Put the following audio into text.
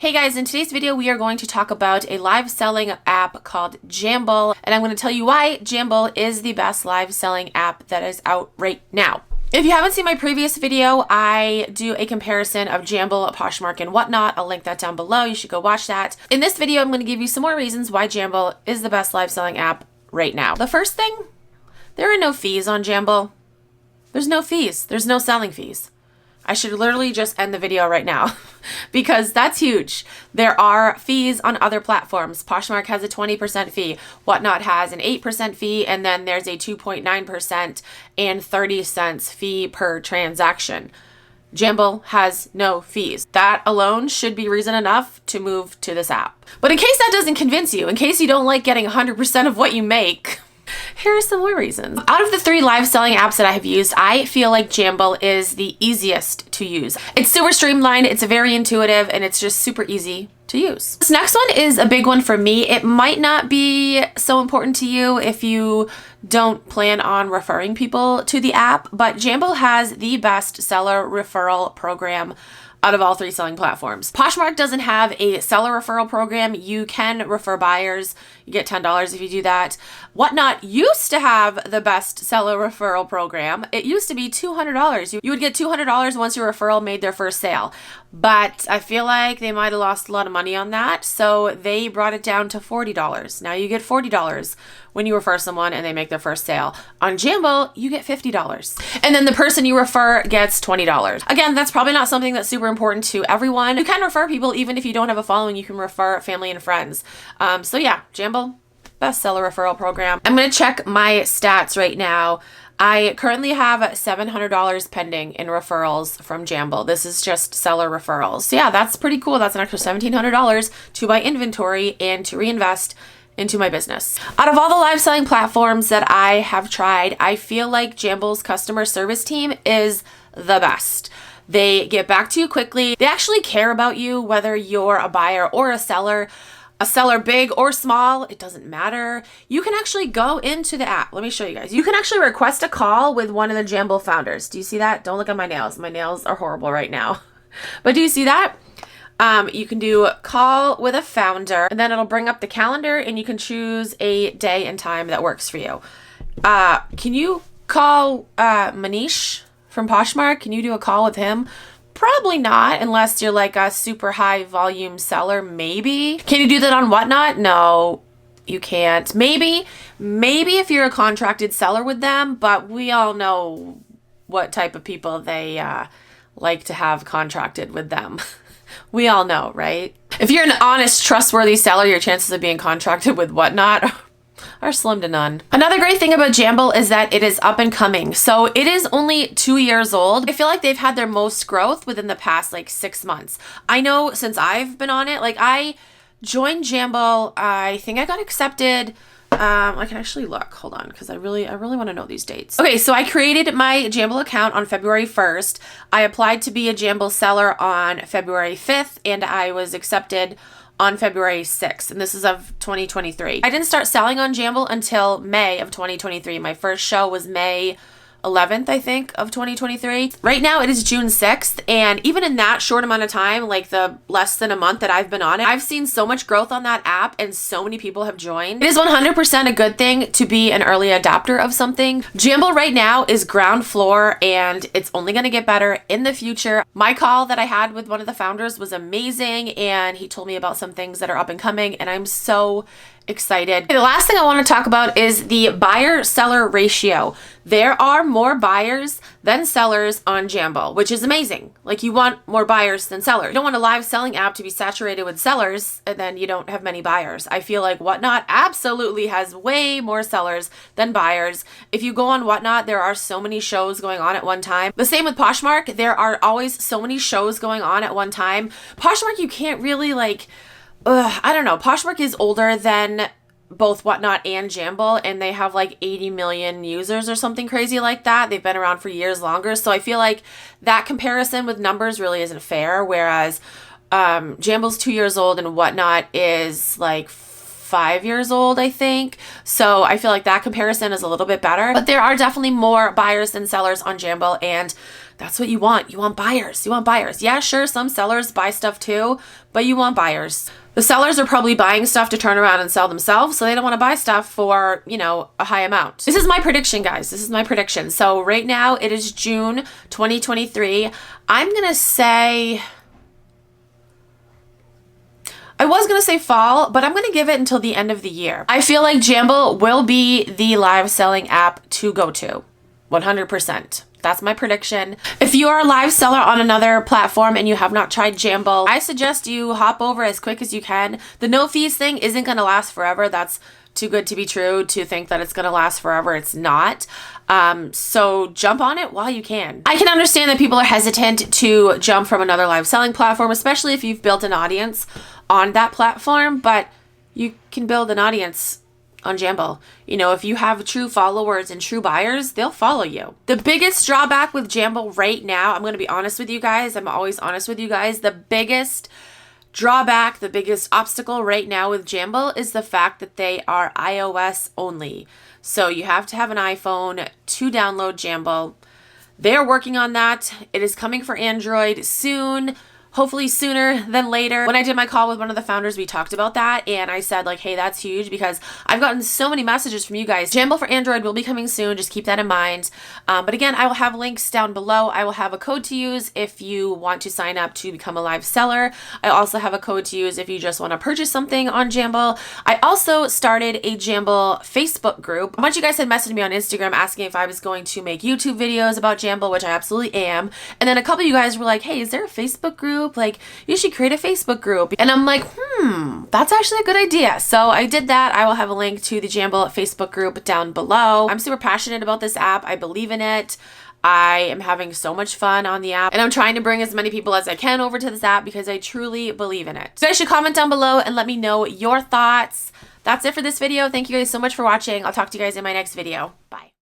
Hey guys, in today's video we are going to talk about a live selling app called Jamble, and I'm going to tell you why Jamble is the best live selling app that is out right now. If you haven't seen my previous video, I do a comparison of Jamble, Poshmark, and whatnot. I'll link that down below. You should go watch that. In this video, I'm going to give you some more reasons why Jamble is the best live selling app right now. The first thing, there are no fees on Jamble. There's no fees. There's no selling fees. I should literally just end the video right now because that's huge. There are fees on other platforms. Poshmark has a 20% fee. Whatnot has an 8% fee, and then there's a 2.9% and 30 cents fee per transaction. Jamble has no fees. That alone should be reason enough to move to this app. But in case that doesn't convince you, in case you don't like getting 100% of what you make, here are some more reasons. Out of the 3 live selling apps that I have used, I feel like Jamble is the easiest to use. It's super streamlined, it's very intuitive, and it's just super easy to use. This next one is a big one for me. It might not be so important to you if you don't plan on referring people to the app, but Jamble has the best seller referral program out of all 3 selling platforms. Poshmark doesn't have a seller referral program. You can refer buyers. You get $10 if you do that. Whatnot used to have the best seller referral program. It used to be $200. You would get $200 once your referral made their first sale. But I feel like they might have lost a lot of money on that, so they brought it down to $40. Now you get $40 when you refer someone and they make their first sale. On Jamble, you get $50. And then the person you refer gets $20. Again, that's probably not something that's super important to everyone. You can refer people even if you don't have a following. You can refer family and friends. So yeah, Jamble, best seller referral program. I'm gonna check my stats right now. I currently have $700 pending in referrals from Jamble. This is just seller referrals. So yeah, that's pretty cool. That's an extra $1,700 to buy inventory and to reinvest into my business. Out of all the live selling platforms that I have tried, I feel like Jamble's customer service team is the best. They get back to you quickly. They actually care about you, whether you're a buyer or a seller big or small, it doesn't matter. You can actually go into the app. Let me show you guys. You can actually request a call with one of the Jamble founders. Do you see that? Don't look at my nails. My nails are horrible right now. But do you see that? You can do call with a founder, and then it'll bring up the calendar and you can choose a day and time that works for you. Can you call Manish from Poshmark? Can you do a call with him? Probably not, unless you're like a super high volume seller, maybe. Can you do that on Whatnot? No, you can't. Maybe if you're a contracted seller with them, but we all know what type of people they like to have contracted with them. We all know, right? If you're an honest, trustworthy seller, your chances of being contracted with Whatnot are slim to none. Another great thing about Jamble is that it is up and coming. So it is only 2 years old. I feel like they've had their most growth within the past 6 months. I know since I've been on it, I joined Jamble, I think I got accepted. I can actually look, hold on, because I really want to know these dates. Okay, so I created my Jamble account on February 1st. I applied to be a Jamble seller on February 5th, and I was accepted on February 6th, and this is of 2023. I didn't start selling on Jamble until May of 2023. My first show was May 11th, I think, of 2023. Right now it is June 6th, and even in that short amount of time, the less than a month that I've been on it, I've seen so much growth on that app and so many people have joined. It is 100% a good thing to be an early adopter of something. Jamble right now is ground floor and it's only going to get better in the future. My call that I had with one of the founders was amazing, and he told me about some things that are up and coming, and I'm so excited. The last thing I want to talk about is the buyer-seller ratio. There are more buyers than sellers on Jamble, which is amazing. You want more buyers than sellers. You don't want a live selling app to be saturated with sellers and then you don't have many buyers. I feel like Whatnot absolutely has way more sellers than buyers. If you go on Whatnot, there are so many shows going on at one time. The same with Poshmark. There are always so many shows going on at one time. Poshmark, you can't really I don't know. Poshmark is older than both Whatnot and Jamble, and they have 80 million users or something crazy like that. They've been around for years longer. So I feel like that comparison with numbers really isn't fair. Whereas Jamble's 2 years old and Whatnot is 5 years old, I think. So I feel like that comparison is a little bit better. But there are definitely more buyers than sellers on Jamble, and That's what you want. You want buyers. You want buyers. Yeah, sure, some sellers buy stuff too, but you want buyers. The sellers are probably buying stuff to turn around and sell themselves, so they don't want to buy stuff for, you know, a high amount. This is my prediction, guys. This is my prediction. So right now it is June 2023. I'm going to say... I was going to say fall, but I'm going to give it until the end of the year. I feel like Jamble will be the live selling app to go to. 100%. That's my prediction. If you are a live seller on another platform and you have not tried Jamble, I suggest you hop over as quick as you can. The no fees thing isn't going to last forever. That's too good to be true to think that it's going to last forever. It's not. So jump on it while you can. I can understand that people are hesitant to jump from another live selling platform, especially if you've built an audience on that platform, but you can build an audience on Jamble. You know, if you have true followers and true buyers, they'll follow you. The biggest drawback with Jamble right now, I'm going to be honest with you guys. I'm always honest with you guys. The biggest drawback, the biggest obstacle right now with Jamble is the fact that they are iOS only. So you have to have an iPhone to download Jamble. They're working on that. It is coming for Android soon. Hopefully sooner than later. When I did my call with one of the founders, we talked about that, and I said like, hey, that's huge because I've gotten so many messages from you guys. Jamble for Android will be coming soon. Just keep that in mind. But again, I will have links down below. I will have a code to use if you want to sign up to become a live seller. I also have a code to use if you just want to purchase something on Jamble. I also started a Jamble Facebook group. A bunch of you guys had messaged me on Instagram asking if I was going to make YouTube videos about Jamble, which I absolutely am. And then a couple of you guys were like, hey, is there a Facebook group? Like, you should create a Facebook group. And I'm like, that's actually a good idea. So I did that. I will have a link to the Jamble Facebook group down below. I'm super passionate about this app. I believe in it. I am having so much fun on the app, and I'm trying to bring as many people as I can over to this app because I truly believe in it. So you guys should comment down below and let me know your thoughts. That's it for this video. Thank you guys so much for watching. I'll talk to you guys in my next video. Bye.